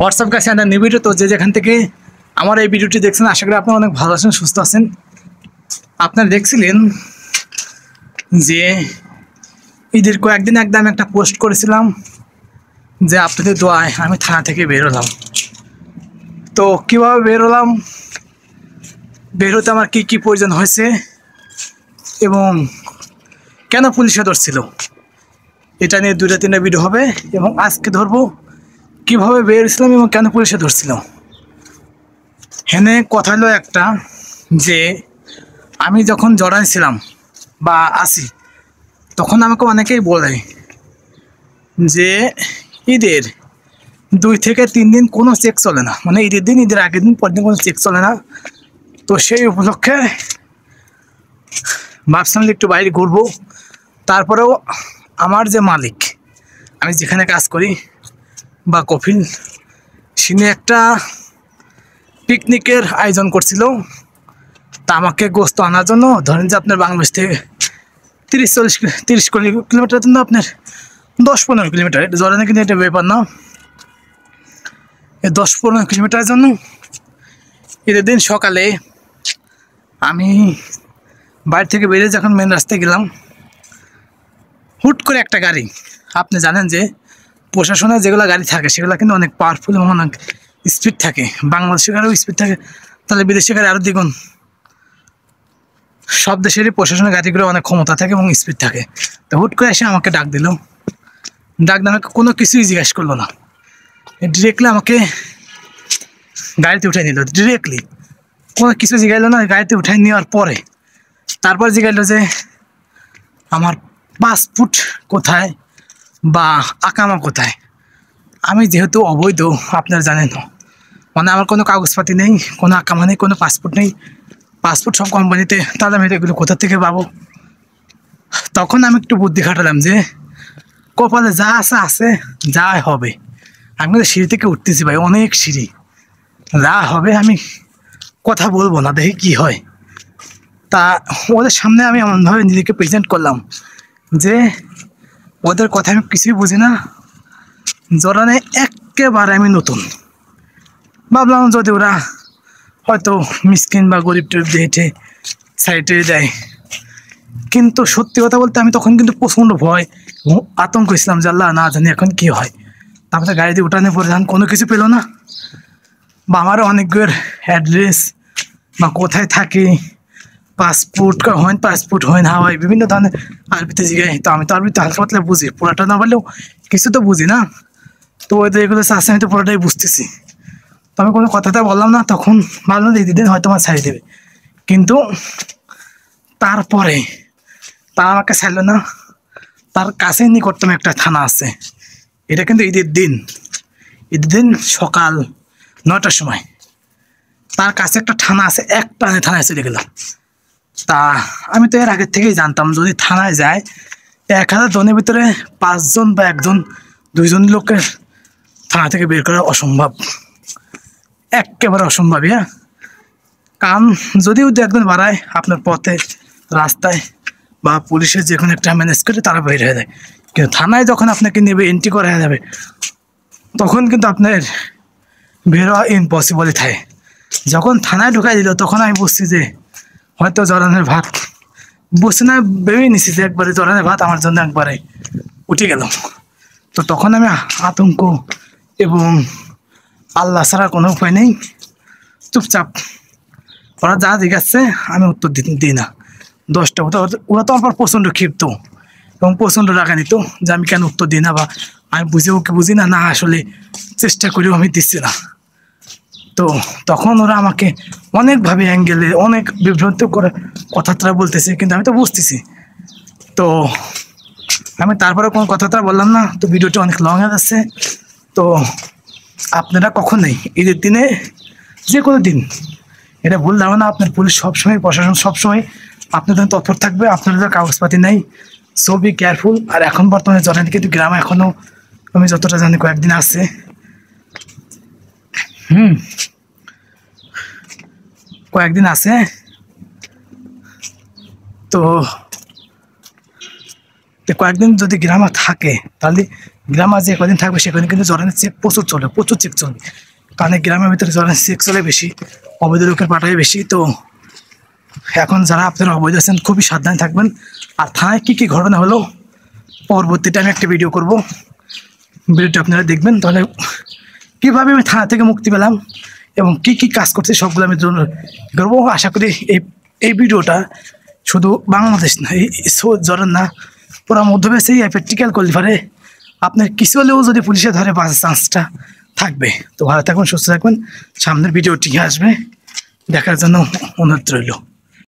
WhatsApp কাছে একটা new video. তো যে যেখান থেকে আমার এই ভিডিওটি দেখছেন, আশা করি আপনারা অনেক ভালো আছেন, সুস্থ আছেন। আপনারা দেখছিলেন যে ঈদের কয়েকদিন আগে আমি একটা পোস্ট করেছিলাম যে আপনাদের দোয়ায় আমি থানা থেকে বের হলাম। তো কীভাবে বের হলাম, বের হতে আমার কী কী প্রয়োজন হয়েছে এবং কেন পুলিশে ধরছিল, এটা নিয়ে 2-3টা ভিডিও হবে। এবং আজকে ধরবো কীভাবে বেরিয়েছিলাম এবং কেন পুলিশে ধরছিল। হেনে কথা হলো একটা, যে আমি যখন জড়াইছিলাম বা আসি, তখন আমাকে অনেকেই বলে যে ঈদের 2 থেকে 3 দিন কোনো চেক চলে না, মানে ঈদের দিন, ঈদের আগের দিন, পরের দিন কোনো চেক চলে না। তো সেই উপলক্ষে ভাবছিলাম যে একটু বাইরে ঘুরবো। তারপরেও আমার যে মালিক, আমি যেখানে কাজ করি বা কফিল, সিনে একটা পিকনিকের আয়োজন করছিল। তা আমাকে গোস্ত আনার জন্য, ধরেন যে আপনার বাংলাদেশ থেকে 30 কিলোমিটার জন্য আপনার 10-15 কিলোমিটার, এটা জরানে কিন্তু এটা ব্যাপার না, এই 10-15 কিলোমিটারের জন্য ঈদের দিন সকালে আমি বাড়ি থেকে বেরিয়ে যখন মেন রাস্তায় গেলাম, হুট করে একটা গাড়ি, আপনি জানেন যে প্রশাসনের যেগুলো গাড়ি থাকে সেগুলো কিন্তু অনেক পাওয়ারফুল এবং অনেক স্পিড থাকে। বাংলাদেশের গাড়িও স্পিড থাকে, তাহলে বিদেশি গাড়ি আরও দ্বিগুণ। সব দেশেরই প্রশাসনের গাড়িগুলো অনেক ক্ষমতা থাকে এবং স্পিড থাকে। তো হুট করে এসে আমাকে ডাক দিল, ডাক দিয়ে আমাকে কোনো কিছুই জিজ্ঞেস করলো না, ডিরেক্টলি আমাকে গাড়িতে উঠাই নিল। ডিরেক্টলি কোনো কিছু জিজ্ঞাসা না, গাড়িতে উঠাই নেওয়ার পরে তারপর জিজ্ঞাসা যে আমার পাসপোর্ট কোথায় বা আকামা কোথায়। আমি যেহেতু অবৈধ, আপনারা জানেন, মানে আমার কোনো কাগজপাতি নেই, কোনো আকামা নেই, কোনো পাসপোর্ট নেই। পাসপোর্ট সব কোম্পানিতে, তাহলে আমি এগুলো কোথা থেকে পাবো? তখন আমি একটু বুদ্ধি খাটালাম যে কপালে যা আছে আছে, যা হবে। আমি কিন্তু সিঁড়ি থেকে উঠতেছি ভাই, অনেক সিঁড়ি, যা হবে আমি কথা বলবো না, দেখি কি হয়। তা ওদের সামনে আমি এমনভাবে নিজেকে প্রেজেন্ট করলাম যে ওদের কথা আমি কিছুই বুঝি না, জরানে একেবারে আমি নতুন। ভাবলাম যদি ওরা হয়তো মিসকিন বা গরিব টরিব হেঁটে সাইডে দেয়, কিন্তু সত্যি কথা বলতে আমি তখন কিন্তু প্রচণ্ড ভয় এবং আতঙ্ক ছিলাম যে আল্লাহ, না জানি এখন কী হয়। তারপরে গাড়িতে উঠানে পরে যখন কোনো কিছু পেলো না, বা আমারও অনেকগুলোর অ্যাড্রেস বা কোথায় থাকি, পাসপোর্ট হয় পাসপোর্ট হয় না হয়, বিভিন্ন ধরনের আরবিতে জিজ্ঞাসা। তো আমি তো আরবিতে হালকা পাতলা বুঝি, পুরাটা না পারলেও কিছু তো বুঝি না। তো ওদের এগুলো চাচ্ছে, আমি তো পুরোটাই বুঝতেছি। তো আমি কোনো কথাটা বললাম না। তখন ভাবলাম যে দিদিন হয়তো আমার ছাড়িয়ে দেবে, কিন্তু তারপরে তারা আমাকে ছাড়লো না। তার কাছে নিকটতম একটা থানা আছে, এটা কিন্তু ঈদের দিন, ঈদের দিন সকাল 9টার সময় তার কাছে একটা থানা আছে। এক টানে থানায় চলে গেলাম। তা আমি তো এর আগের থেকেই জানতাম যদি থানায় যায় 1000 জনের ভিতরে 5 জন বা 1 জন 2 জন লোকের থানা থেকে বের করা অসম্ভব, একেবারে অসম্ভব। হ্যাঁ, কারণ যদিও 2-1 বাড়ায়, আপনার পথে রাস্তায় বা পুলিশের যে কোনো একটা ম্যানেজ করে তারা বের হয়ে যায়। কিন্তু থানায় যখন আপনাকে নেবে, এন্ট্রি করা যাবে, তখন কিন্তু আপনার বের হওয়া ইম্পসিবলই থাকে। যখন থানায় ঢুকাই দিল, তখন আমি বুঝছি যে হয়তো জরানের ভাত, বুঝছি না, ভেবেই নিছি যে একবারে জরানের ভাত আমার জন্য একবারে উঠে গেল। তো তখন আমি আতঙ্ক এবং আল্লাহ ছাড়া কোনো উপায় নেই, চুপচাপ ওরা যা জিজ্ঞাসছে আমি উত্তর দিই না। 10টা ওরা তো আমার প্রচণ্ড ক্ষিপ্ত এবং প্রচণ্ড রাগা নিত যে আমি কেন উত্তর দিই না, বা আমি বুঝি না, না আসলে চেষ্টা করেও আমি দিচ্ছি না। তো তখন ওরা আমাকে অনেকভাবে অ্যাঙ্গেলে অনেক বিভ্রান্ত করে কথাটা বলতেছে, কিন্তু আমি তো বুঝতেছি। তো আমি তারপরে কোনো কথাটা বললাম না। তো ভিডিওটা অনেক লং হয়ে যাচ্ছে। তো আপনারা কখনোই ঈদের দিনে, যে কোনো দিন, এটা ভুল ধারণা, আপনার পুলিশ সবসময়, প্রশাসন সবসময় আপনাদের তৎপর থাকবে। আপনাদের কাগজপাতি নেই, সো বি কেয়ারফুল। আর এখন বর্তমানে জনের কিন্তু গ্রামে এখনও আমি যতটা জানি কয়েকদিন আসছে। কয়েকদিন আছে। তো কয়েকদিন যদি গ্রামে থাকে, তাহলে গ্রামে যে কদিন থাকবে সেখানে কিন্তু জরানের চেক প্রচুর চলে, প্রচুর চেক চলবে, কারণ গ্রামের ভিতরে জরানের চেক চলে বেশি, অবৈধ লোকের পাঠায় বেশি। তো এখন যারা আপনারা অবৈধ আছেন খুবই সাবধানে থাকবেন। আর থানায় কী কী ঘটনা হলো পরবর্তীতে আমি একটা ভিডিও করব, ভিডিওটা আপনারা দেখবেন, তাহলে কীভাবে আমি থানা থেকে মুক্তি পেলাম এবং কী কী কাজ করছে সবগুলো আমি করবো। আশা করি এই ভিডিওটা শুধু বাংলাদেশ না, এই জরান না, পুরো মধ্যপ্রাচ্যে এই প্র্যাকটিক্যাল করলে পারে আপনার কিছু হলেও যদি পুলিশে ধরে বাঁচার চান্সটা থাকবে। তো ভালো থাকবেন, সুস্থ থাকবেন, সামনের ভিডিও ঠিক আসবে, দেখার জন্য অনুরোধ রইল।